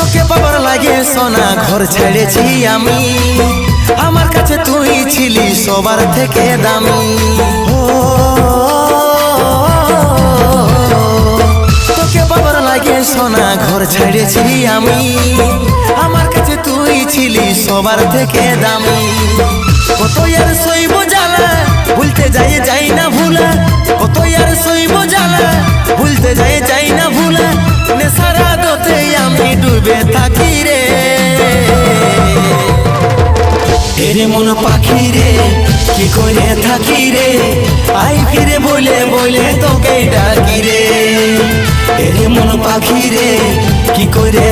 তোকে বাবার লাগে সোনা ঘর ছেড়েছি আমি, আমার কাছে তুই ছিলি সবার থেকে দামি। তোকে বাবার লাগে সোনা ঘর ছেড়েছি আমি, আমার কাছে তুই ছিলি সবার থেকে দামি। কত আর সইব জ্বালা ভুলতে যাই না ভুলা, কত আর সইব জ্বালা ভুলতে যাই না ভুলা, নেশার আদতে আমি ডুবে থাকি রে। এরে মন পাখি রে কি করে থাকি রে, আই ফিরে বলে বলে তোকে ডাকি রে। এরে মন পাখি রে কি করে